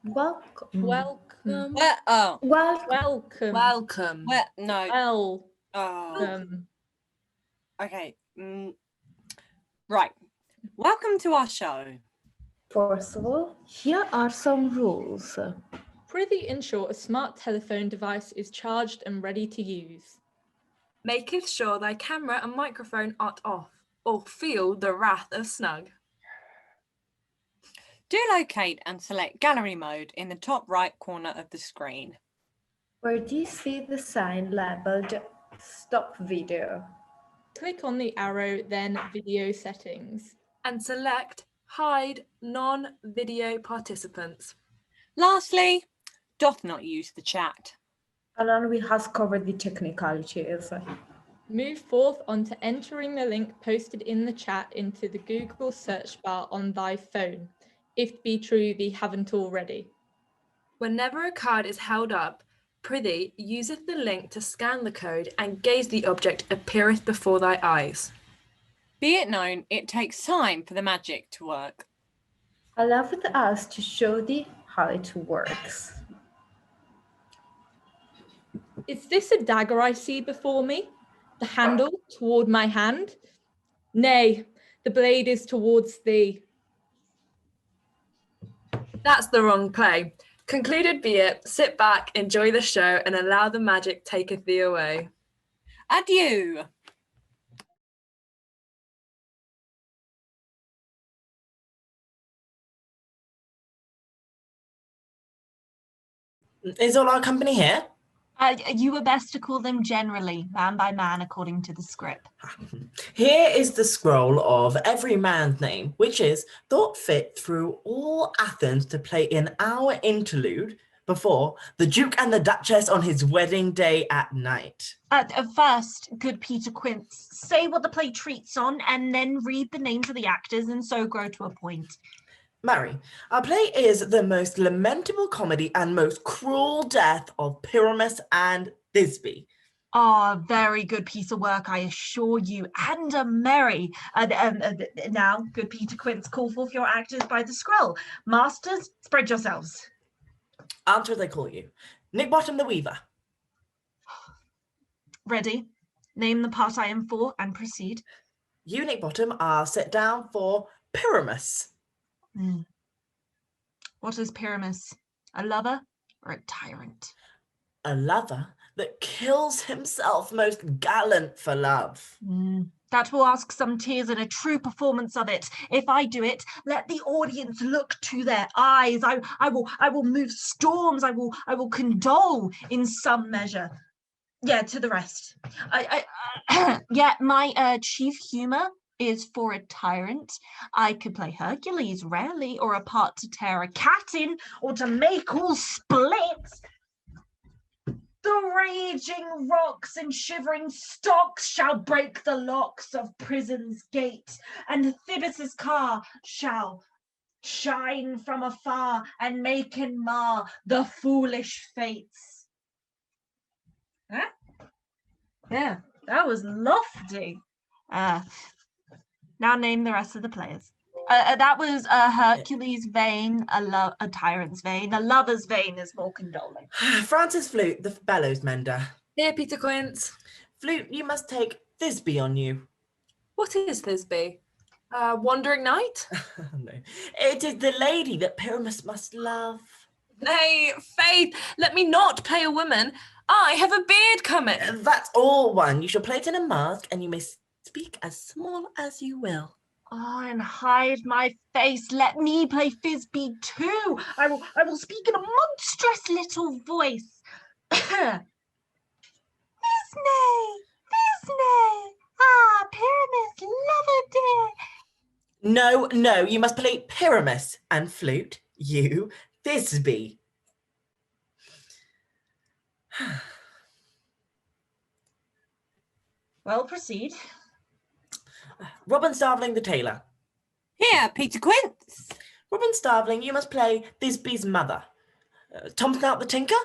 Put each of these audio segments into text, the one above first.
Welcome. Welcome. Where? Oh. Welcome. Welcome. Where? No. Well. Oh. Okay. Right. Welcome to our show. First of all, here are some rules. Prithee ensure a smart telephone device is charged and ready to use. Maketh sure thy camera and microphone art off, or feel the wrath of snug. Do locate and select gallery mode in the top right corner of the screen. Where do you see the sign labeled Stop Video? Click on the arrow, then Video Settings. And select Hide Non-Video Participants. Lastly, doth not use the chat. And then we have covered the technicalities. Move forth onto entering the link posted in the chat into the Google search bar on thy phone, if be true thee haven't already. Whenever a card is held up, prithee useth the link to scan the code and gaze the object appeareth before thy eyes. Be it known, it takes time for the magic to work. Allow us to show thee how it works. Is this a dagger I see before me? The handle toward my hand? Nay, the blade is towards thee. That's the wrong play. Concluded be it, sit back, enjoy the show, and allow the magic taketh thee away. Adieu. Is all our company here? You were best to call them generally, man by man, according to the script. Here is the scroll of every man's name, which is thought fit through all Athens to play in our interlude before the Duke and the Duchess on his wedding day at night. First, good Peter Quince, say what the play treats on and then read the names of the actors and so grow to a point. Mary, our play is the most lamentable comedy and most cruel death of Pyramus and Thisbe. Very good piece of work, I assure you, and a merry. Now, good Peter Quince, call forth your actors by the scroll. Masters, spread yourselves. Answer as I call you. Nick Bottom the Weaver. Ready. Name the part I am for and proceed. You, Nick Bottom, are set down for Pyramus. What is Pyramus? A lover or a tyrant? A lover that kills himself most gallant for love. That will ask some tears and a true performance of it. If I do it, let the audience look to their eyes. I will move storms. I will condole in some measure. Yeah, to the rest. My chief humor is for a tyrant. I could play Hercules rarely, or a part to tear a cat in, or to make all splits. The raging rocks and shivering stocks shall break the locks of prison's gate, and Thibis's car shall shine from afar and make and mar the foolish fates. Huh? Yeah, that was lofty. Now name the rest of the players. That was a Hercules vein, a tyrant's vein. A lover's vein is more condoling. Francis Flute, the bellows mender. Here, Peter Quince. Flute, you must take Thisbe on you. What is Thisbe? Wandering knight? No. It is the lady that Pyramus must love. Nay, Faith, let me not play a woman. I have a beard coming. That's all one. You shall play it in a mask, and you may speak as small as you will. And hide my face. Let me play Thisbe too. I will speak in a monstrous little voice. Thisbe, Pyramus, lover dear. No, you must play Pyramus, and Flute, you, Thisbe. Well, proceed. Robin Starveling the tailor. Here, Peter Quince. Robin Starveling, you must play Thisbe's mother. Tom Snout the tinker.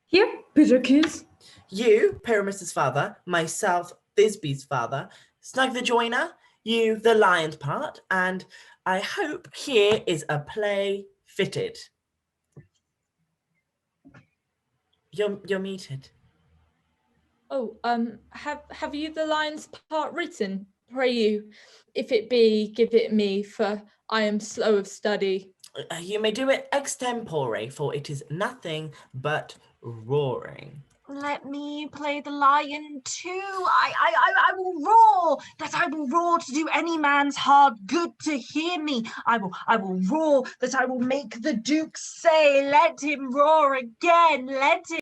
Here, Peter Quince. You, Pyramus's father. Myself, Thisbe's father. Snug the joiner. You, the lion's part. And I hope here is a play fitted. You're muted. Oh, have you the lion's part written? Pray you, if it be, give it me, for I am slow of study. You may do it extempore, for it is nothing but roaring. Let me play the lion too. I will roar, that I will roar to do any man's heart good to hear me. I will roar, that I will make the Duke say, let him roar again, let him.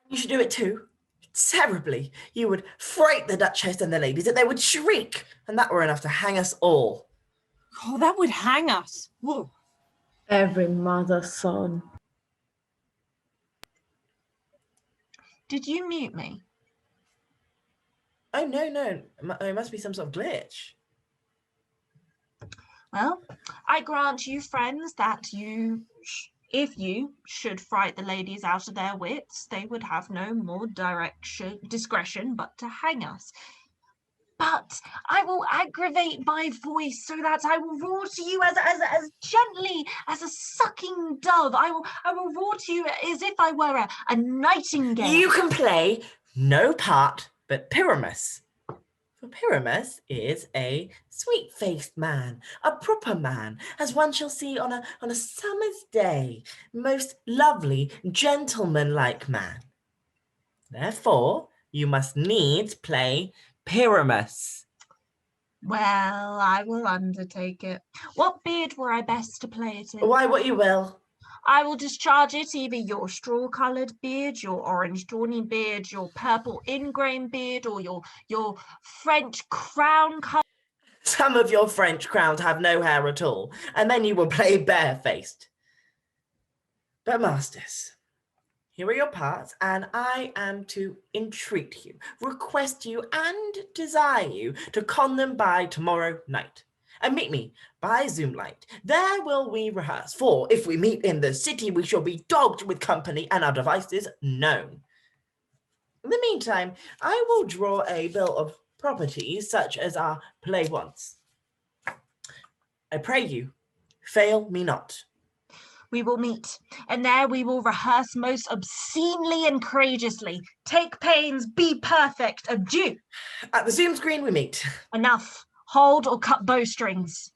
You should do it too. Terribly. You would fright the Duchess and the ladies, that they would shriek, and that were enough to hang us all. Oh, that would hang us. Whoa. Every mother's son. Did you mute me? Oh, no. It must be some sort of glitch. Well, I grant you, friends, that if you should fright the ladies out of their wits, they would have no more discretion but to hang us. But I will aggravate my voice so that I will roar to you as gently as a sucking dove. I will roar to you as if I were a nightingale. You can play no part but Pyramus. For Pyramus is a sweet-faced man, a proper man, as one shall see on a summer's day, most lovely, gentleman-like man. Therefore, you must needs play Pyramus. Well, I will undertake it. What beard were I best to play it in? Why, what you will. I will discharge it, either your straw-coloured beard, your orange tawny beard, your purple ingrain beard, or your French crown colour. Some of your French crowns have no hair at all, and then you will play barefaced. But masters, here are your parts, and I am to entreat you, request you, and desire you to con them by tomorrow night. And meet me by Zoom light. There will we rehearse, for if we meet in the city, we shall be dogged with company and our devices known. In the meantime, I will draw a bill of properties such as our play wants. I pray you, fail me not. We will meet, and there we will rehearse most obscenely and courageously. Take pains, be perfect, adieu. At the Zoom screen we meet. Enough. Hold or cut bowstrings.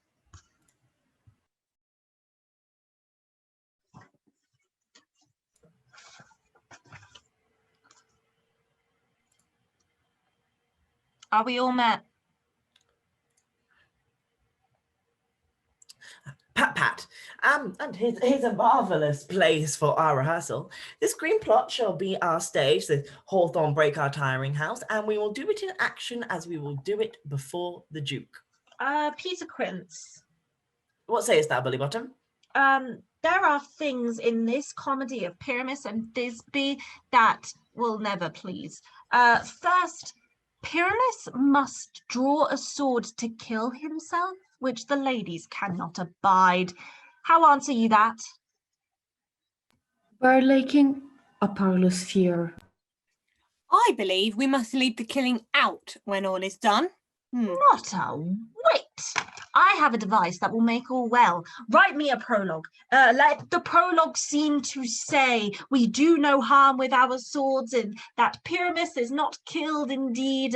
Are we all met? Pat. And here's a marvellous place for our rehearsal. This green plot shall be our stage, the Hawthorne break our tiring house, and we will do it in action as we will do it before the Duke. Peter Quince. What sayest thou, Bully Bottom? There are things in this comedy of Pyramus and Thisbe that will never please. First, Pyramus must draw a sword to kill himself, which the ladies cannot abide. How answer you that? Barlaking a parlous fear. I believe we must leave the killing out when all is done. Not a whit. I have a device that will make all well. Write me a prologue. Let the prologue seem to say, we do no harm with our swords, and that Pyramus is not killed indeed,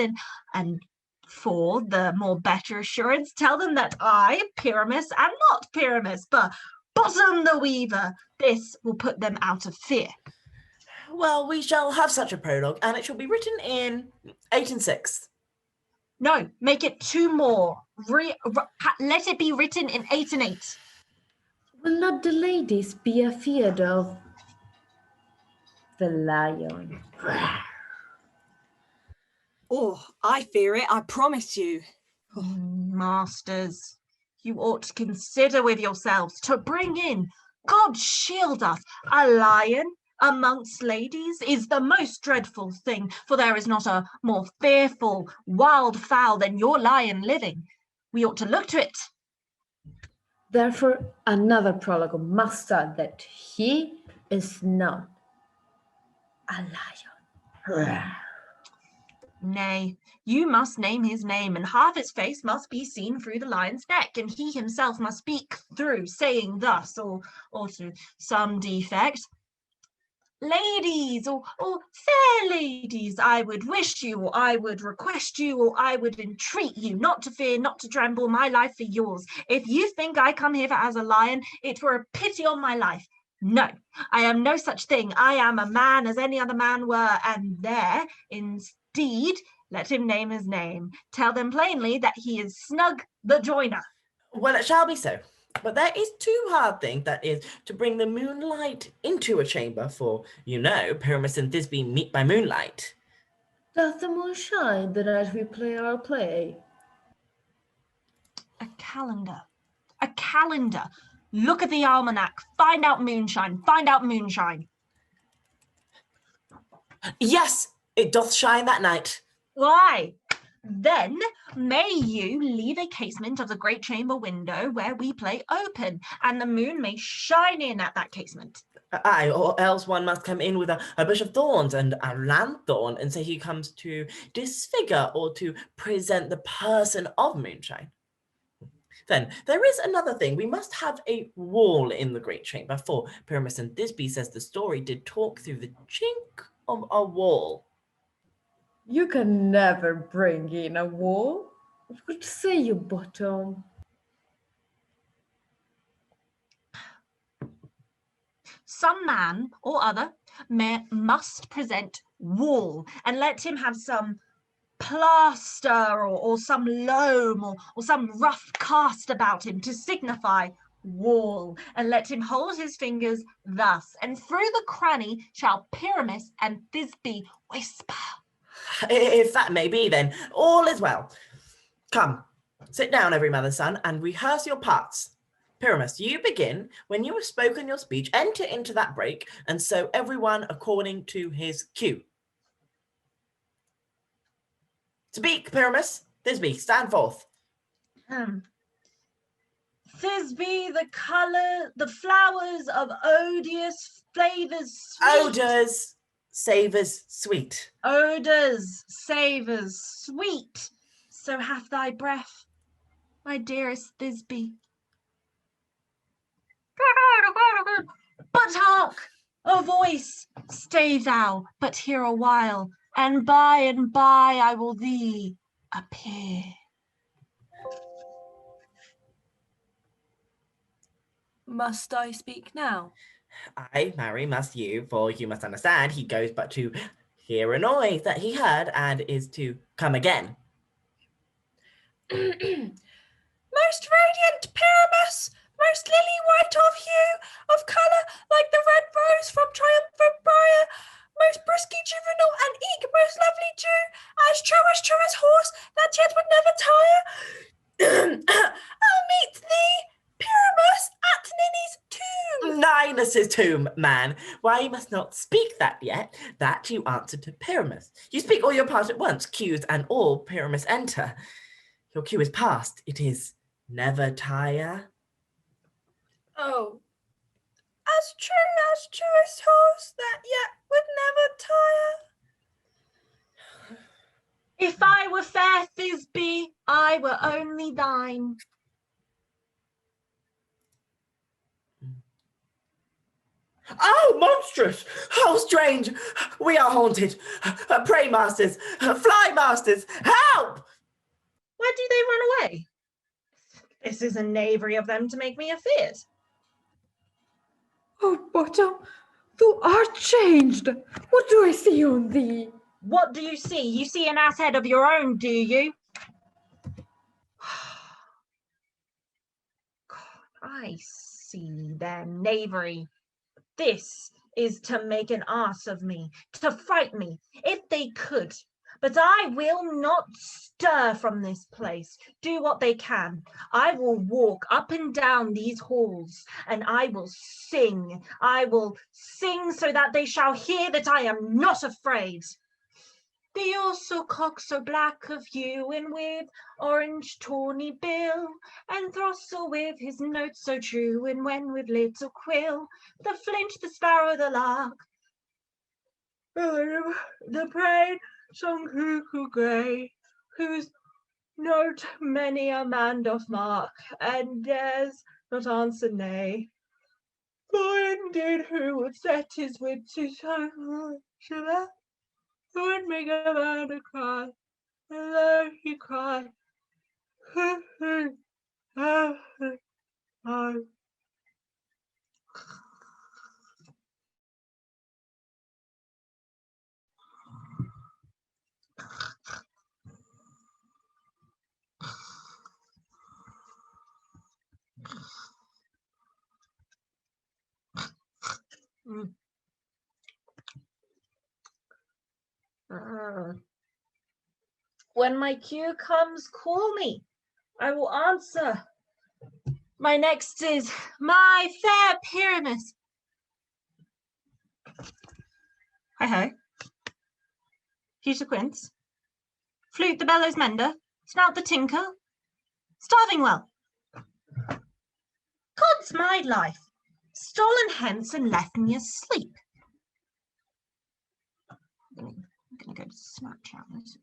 and for the more better assurance, tell them that I, Pyramus, am not Pyramus, but Bottom the Weaver. This will put them out of fear. Well, we shall have such a prologue, and it shall be written in 8 and 6. No, make it 2 more. Let it be written in 8 and 8. Will not the ladies be afeard of the lion? Oh, I fear it, I promise you. Masters, you ought to consider with yourselves to bring in, God shield us, a lion amongst ladies is the most dreadful thing, for there is not a more fearful wild fowl than your lion living. We ought to look to it. Therefore, another prologue must add that he is not a lion. Nay, you must name his name, and half his face must be seen through the lion's neck, and he himself must speak through, saying thus, or to some defect. ladies or fair ladies, I would wish you, or I would request you, or I would entreat you not to fear, not to tremble, my life for yours. If you think I come hither as a lion, it were a pity on my life. No, I am no such thing. I am a man as any other man were, and there, indeed, let him name his name. Tell them plainly that he is Snug the Joiner. Well, it shall be so. But there is two hard things, that is, to bring the moonlight into a chamber, for, you know, Pyramus and Thisbe meet by moonlight. Doth the moon shine the night we play our play? A calendar. A calendar. Look at the almanac. Find out moonshine. Find out moonshine. Yes, it doth shine that night. Why? Then may you leave a casement of the great chamber window where we play open, and the moon may shine in at that casement. Aye, or else one must come in with a bush of thorns and a lanthorn and say he comes to disfigure or to present the person of moonshine. Then there is another thing. We must have a wall in the great chamber, for Pyramus and Thisbe says the story did talk through the chink of a wall. You can never bring in a wall. What say you, Bottom? Some man or other must present wall, and let him have some plaster or some loam or some rough cast about him to signify wall, and let him hold his fingers thus, and through the cranny shall Pyramus and Thisbe whisper. If that may be, then all is well. Come, sit down, every mother's son, and rehearse your parts. Pyramus, you begin. When you have spoken your speech, enter into that break, and so everyone according to his cue. Speak, Pyramus. Thisbe, stand forth. Thisbe, the flowers of odious flavors sweet. Odors, savours, sweet. Odors, savours, sweet. So hath thy breath, my dearest Thisbe. But hark, a voice, stay thou but here a while, and by I will thee appear. Must I speak now? Aye, marry, must you, for you must understand he goes but to hear a noise that he heard and is to come again. Most radiant Pyramus, most lily white of hue, of colour like the red rose from triumphant briar, most brusky juvenile and eke most lovely Jew, as true as horse that yet would never tire. I'll meet thee, Pyramus, at Ninny's tomb. Ninus's tomb, man. Why, you must not speak that yet. That you answer to Pyramus. You speak all your part at once, cues and all Pyramus enter. Your cue is past. It is never tire. Oh, as true as horse that yet would never tire. If I were fair Thisbe, I were only thine. Oh, monstrous! How strange! We are haunted. Pray, masters, fly, masters, help! Why do they run away? This is a knavery of them to make me afeard. Oh, Bottom, thou art changed. What do I see on thee? What do you see? You see an ass head of your own, do you? God, I see their knavery. This is to make an ass of me, to fright me, if they could. But I will not stir from this place, do what they can. I will walk up and down these halls, and I will sing. I will sing so that they shall hear that I am not afraid. The also cock so black of hue, and with orange tawny bill, and throstle with his notes so true, and when with little quill, the flint, the sparrow, the lark, the prey, some cuckoo grey, whose note many a man doth mark, and dares not answer nay. For in did who would set his wits to sugar, who would make a man to cry, and though he cried, when my cue comes, call me. I will answer. My next is my fair Pyramus. Hi-ho. Future Quince. Flute the bellows mender. Snout the tinker. Starving well. God's my life. Stolen hence and left me asleep. I'm gonna go to Snapchat.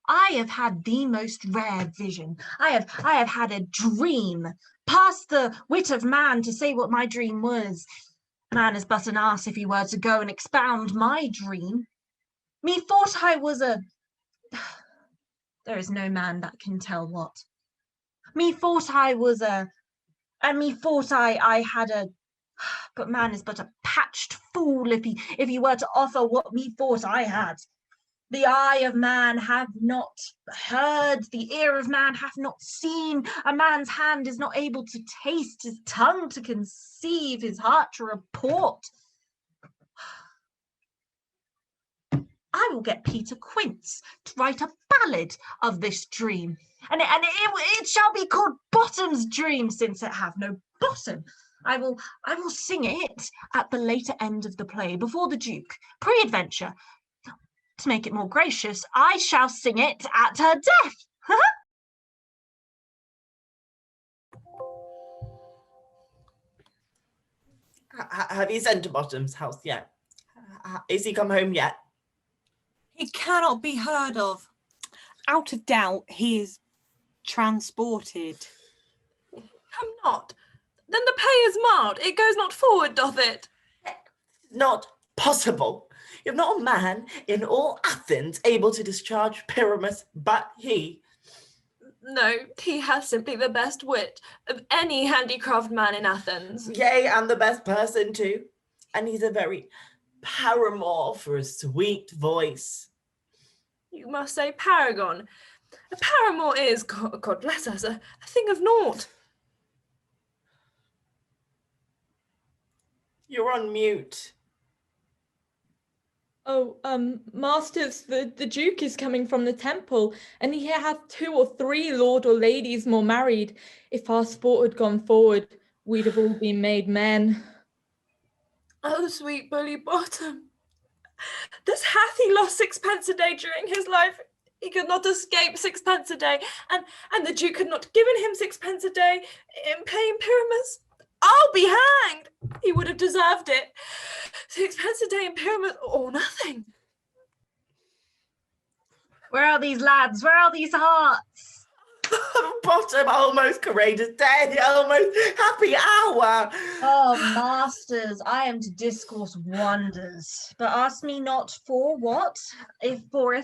I have had the most rare vision. I have had a dream. Past the wit of man to say what my dream was. Man is but an ass if he were to go and expound my dream. Methought I was a... There is no man that can tell what. Methought I was a... And methought I had a... But man is but a patched fool if he were to offer what methought I had. The eye of man hath not heard, the ear of man hath not seen, a man's hand is not able to taste, his tongue to conceive, his heart to report. I will get Peter Quince to write a ballad of this dream, and it shall be called Bottom's Dream, since it hath no bottom. I will sing it at the later end of the play, before the Duke, pre-adventure. To make it more gracious, I shall sing it at her death. Have you sent to Bottom's house yet? Is he come home yet? He cannot be heard of. Out of doubt, he is transported. Come not. Then the pay is marred. It goes not forward, doth it? Not possible. You have not a man in all Athens able to discharge Pyramus but he. No, he has simply the best wit of any handicraft man in Athens. Yea, and the best person too. And he's a very paramour for a sweet voice. You must say paragon. A paramour is, God bless us, a thing of naught. You're on mute. Oh, masters, the Duke is coming from the temple, and he hath 2 or 3 lord or ladies more married. If our sport had gone forward, we'd have all been made men. Oh, sweet bully Bottom. Thus hath he lost 6pence a day during his life. He could not escape 6pence a day, and the Duke had not given him 6pence a day in paying Pyramus. I'll be hanged. He would have deserved it. 6pence a day in Pyramus or nothing. Where are these lads? Where are these hearts? Bottom, almost courageous day, almost happy hour. Oh, masters, I am to discourse wonders, but ask me not for what, if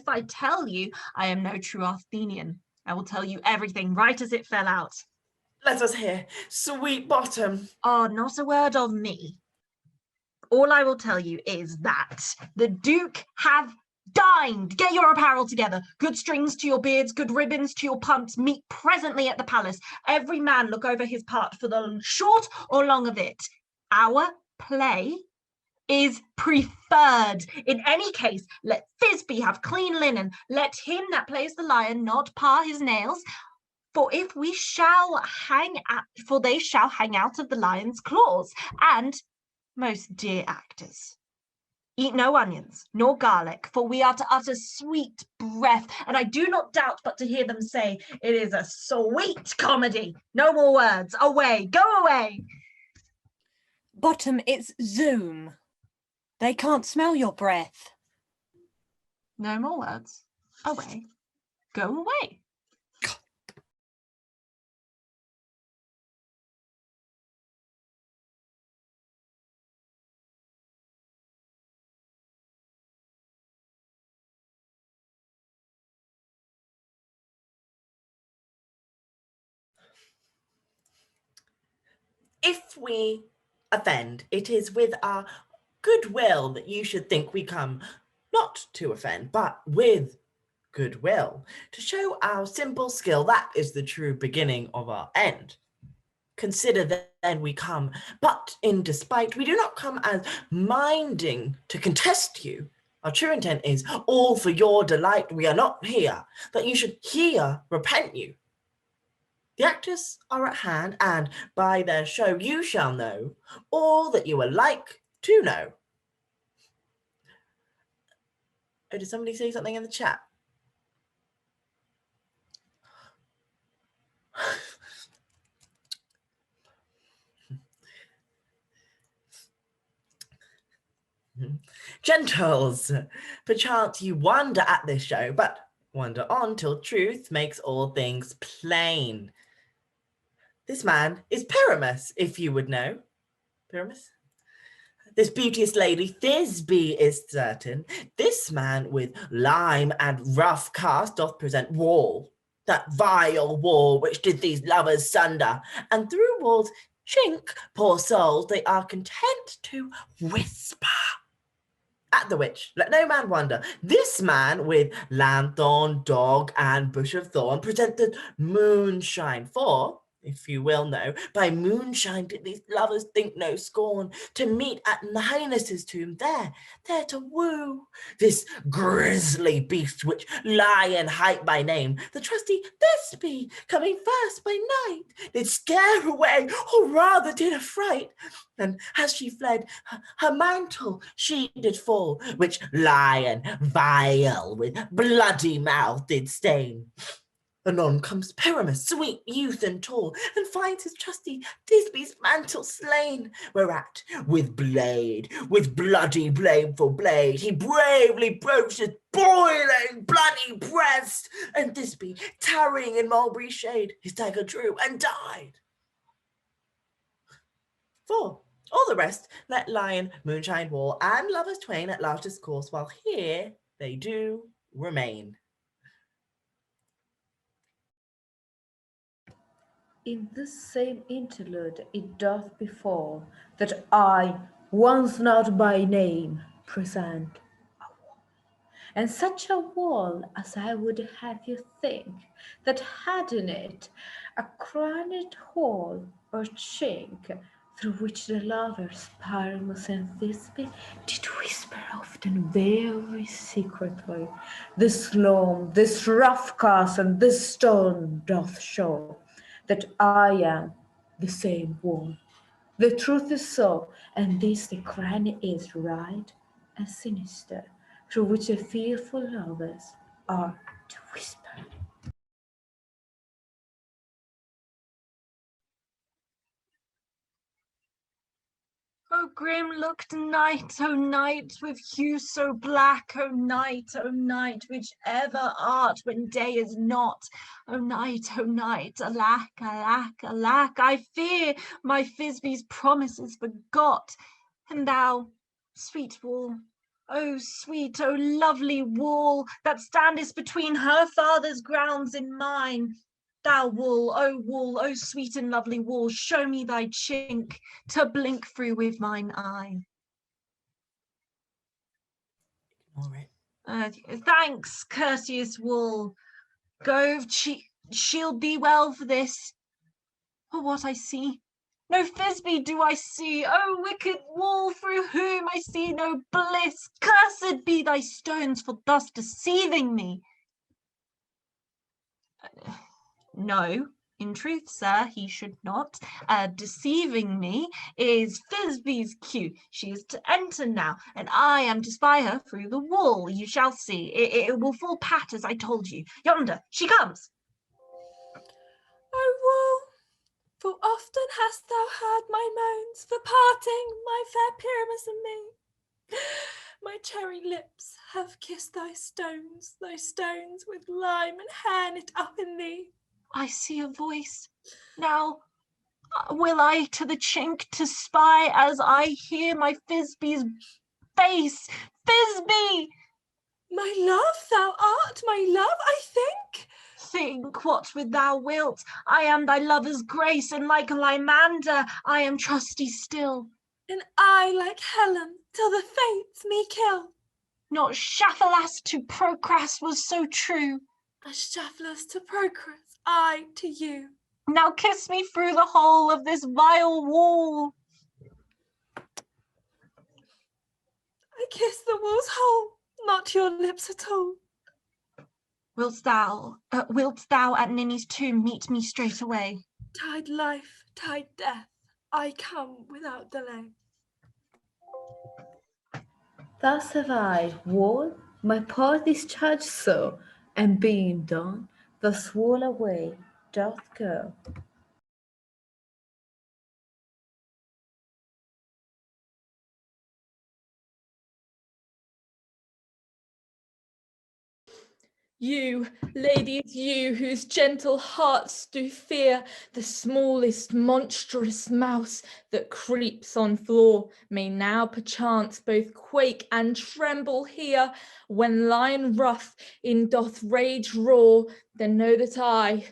I tell you, I am no true Athenian. I will tell you everything right as it fell out. Let us hear, sweet Bottom. Oh, not a word of me. All I will tell you is that the Duke hath dined. Get your apparel together. Good strings to your beards, good ribbons to your pumps. Meet presently at the palace. Every man look over his part for the short or long of it. Our play is preferred. In any case, let Thisbe have clean linen. Let him that plays the lion not par his nails. For they shall hang out of the lion's claws. And, most dear actors, eat no onions, nor garlic, for we are to utter sweet breath, and I do not doubt but to hear them say it is a sweet comedy. No more words. Away, go away. Bottom, it's Zoom. They can't smell your breath. No more words. Away, go away. If we offend, it is with our goodwill that you should think we come, not to offend, but with goodwill, to show our simple skill. That is the true beginning of our end. Consider then we come, but in despite, we do not come as minding to contest you. Our true intent is all for your delight. We are not here that you should here repent you. The actors are at hand, and by their show you shall know all that you are like to know. Oh, did somebody say something in the chat? Gentles, perchance you wonder at this show, but wonder on till truth makes all things plain. This man is Pyramus, if you would know. Pyramus? This beauteous lady Thisbe is certain. This man with lime and rough cast doth present wall, that vile wall which did these lovers sunder, and through wall's chink, poor souls, they are content to whisper. At the which, let no man wonder, this man with lanthorn, dog, and bush of thorn presented moonshine, for, if you will know, by moonshine did these lovers think no scorn to meet at Highness's tomb, there to woo this grisly beast which lion hight by name, the trusty Thisbe, coming first by night, did scare away, or rather did affright, and as she fled, her mantle she did fall, which lion vile with bloody mouth did stain. Anon comes Pyramus, sweet youth and tall, and finds his trusty Thisbe's mantle slain, whereat with bloody blameful blade, he bravely broached his boiling bloody breast, and Thisbe, tarrying in mulberry shade, his dagger drew and died. For all the rest, let lion, moonshine, wall, and lovers twain at last discourse, while here they do remain. In this same interlude it doth befall that I, once not by name, present a wall, and such a wall as I would have you think that had in it a crowned hall or chink, through which the lovers Pyramus and Thisbe did whisper often very secretly, this loam, this rough cast, and this stone doth show that I am the same wall. The truth is so, and this the cranny is right and sinister, through which the fearful lovers are to whisper. O grim looked night, O night, with hue so black, O night, which ever art when day is not. O night, alack, alack, alack, I fear my Thisbe's promises forgot. And thou, sweet wall, O sweet, O lovely wall, that standest between her father's grounds and mine, thou wall, O sweet and lovely wall, show me thy chink to blink through with mine eye. All right. Thanks, courteous wall. Gove, she'll be well for this. For what I see, no Thisbe do I see. O wicked wall, through whom I see no bliss. Cursed be thy stones for thus deceiving me. No, in truth, sir, he should not. Deceiving me is Thisbe's cue. She is to enter now, and I am to spy her through the wall. You shall see. It will fall pat, as I told you. Yonder, she comes. O wall, full often hast thou heard my moans for parting, my fair Pyramus and me. My cherry lips have kissed thy stones with lime and hair knit up in thee. I see a voice. Now, will I to the chink to spy as I hear my Thisbe's face? Thisbe! My love, thou art my love, I think. think what with thou wilt. I am thy lover's grace, and like Lymander, I am trusty still. And I, like Helen, till the fates me kill. Not Shaffalas to Procras was so true. As Shaffalas to Procras, I to you. Now kiss me through the hole of this vile wall. I kiss the wall's hole, not your lips at all. Wilt thou at Ninny's tomb meet me straight away? Tide life, tide death, I come without delay. Thus have I, wall, my part discharged so, and being done, thus wall away doth go. You, ladies, you whose gentle hearts do fear the smallest monstrous mouse that creeps on floor, may now perchance both quake and tremble here, when lion rough in doth rage roar, then know that I,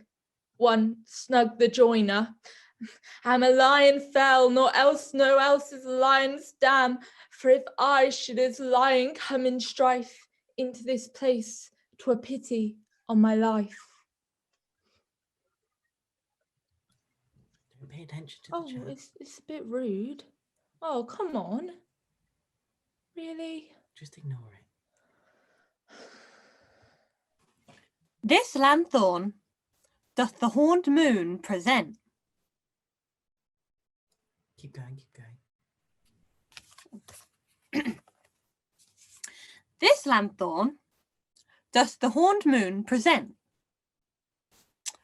one snug the joiner, am a lion fell, nor else no else is lion's dam, for if I should as lion come in strife into this place, 'twere pity on my life. Don't pay attention to the Oh, chat. it's a bit rude. Oh, come on. Really? Just ignore it. This lanthorn doth the horned moon present. Keep going, keep going. This lanthorn doth the horned moon present.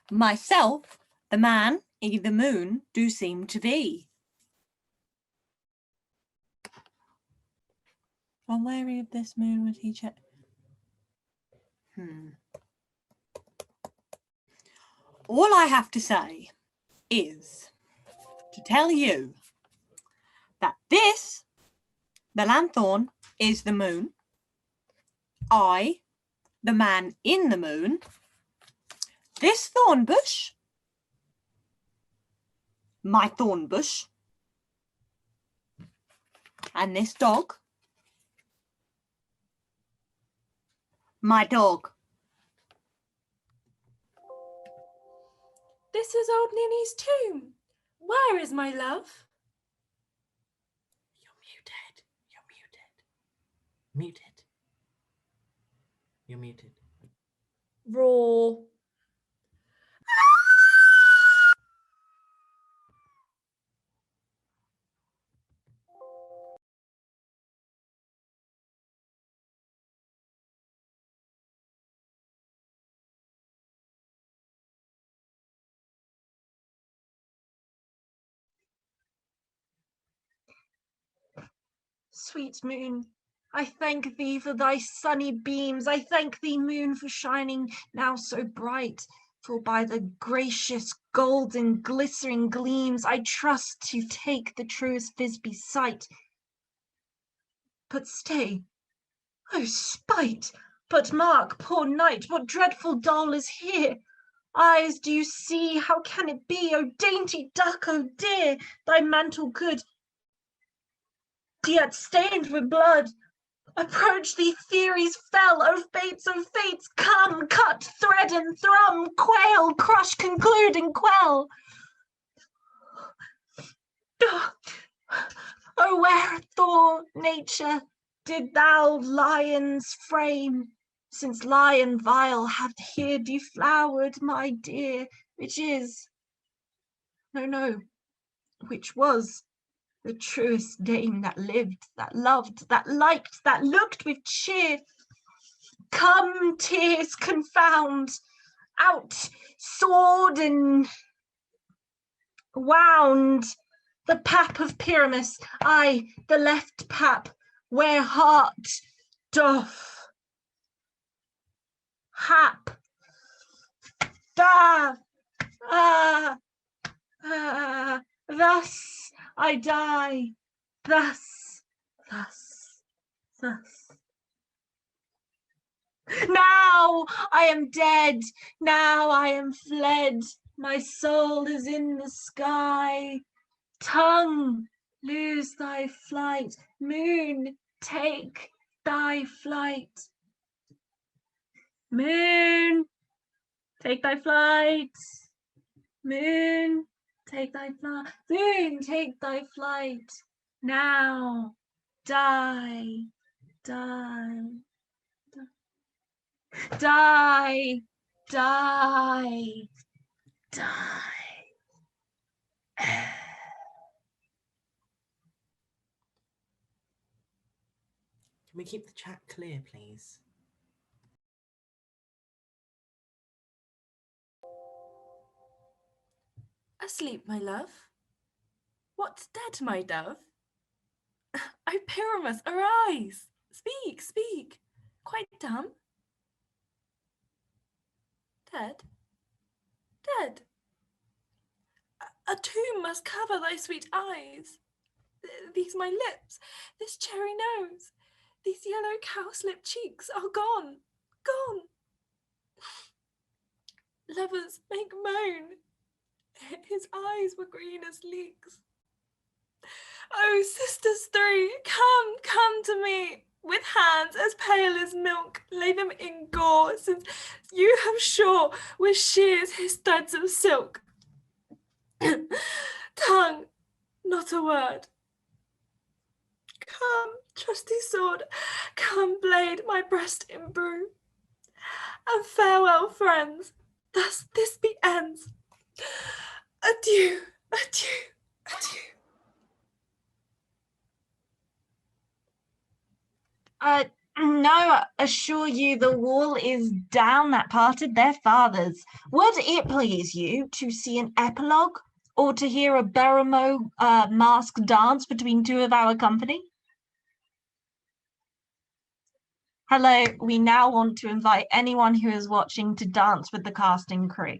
Myself, the man, the moon, do seem to be. Unwary of this moon would he check? All I have to say is to tell you that this, the lanthorn, is the moon. I, the man in the moon. This thorn bush, my thorn bush. And this dog, my dog. This is old Ninny's tomb. Where is my love? You're muted. You're muted. Muted. You're muted. Raw. Sweet moon, I thank thee for thy sunny beams. I thank thee, moon, for shining now so bright. For by the gracious golden glittering gleams, I trust to take the truest Thisbe's sight. But stay, oh spite! But mark, poor knight, what dreadful dole is here? Eyes, do you see? How can it be? Oh dainty duck, oh dear, thy mantle good, yet stained with blood. Approach thee, Furies fell, oh fates, come, cut, thread and thrum, quail, crush, conclude and quell. Oh, wherefore, nature, did thou lions frame, since lion vile hath here deflowered, my dear, which is, no, which was, the truest dame that lived, that loved, that liked, that looked with cheer. Come, tears confound, out, sword and wound, the pap of Pyramus, I, the left pap, where heart doth hap. Thus I die, thus. Now I am dead. Now I am fled. My soul is in the sky. Tongue, lose thy flight. Moon, take thy flight. Moon, take thy flight. Moon, take thy flight. Moon, take thy flight. Now, die, die, die, die, die. Can we keep the chat clear, please? Asleep, my love? What's dead, my dove? Oh, Pyramus, arise! Speak, speak! Quite dumb? Dead? Dead? A tomb must cover thy sweet eyes. These my lips, this cherry nose, these yellow cowslip cheeks are gone, gone. Lovers make moan. His eyes were green as leeks. Oh, sisters three, come, come to me. With hands as pale as milk, lay them in gore, since you have sure with shears his threads of silk. Tongue, not a word. Come, trusty sword, come blade my breast imbrue. And farewell, friends, thus Thisbe ends. Adieu, adieu, adieu. No, assure you the wall is down that parted their fathers. Would it please you to see an epilogue or to hear a Beramo mask dance between two of our company? Hello, we now want to invite anyone who is watching to dance with the casting crew.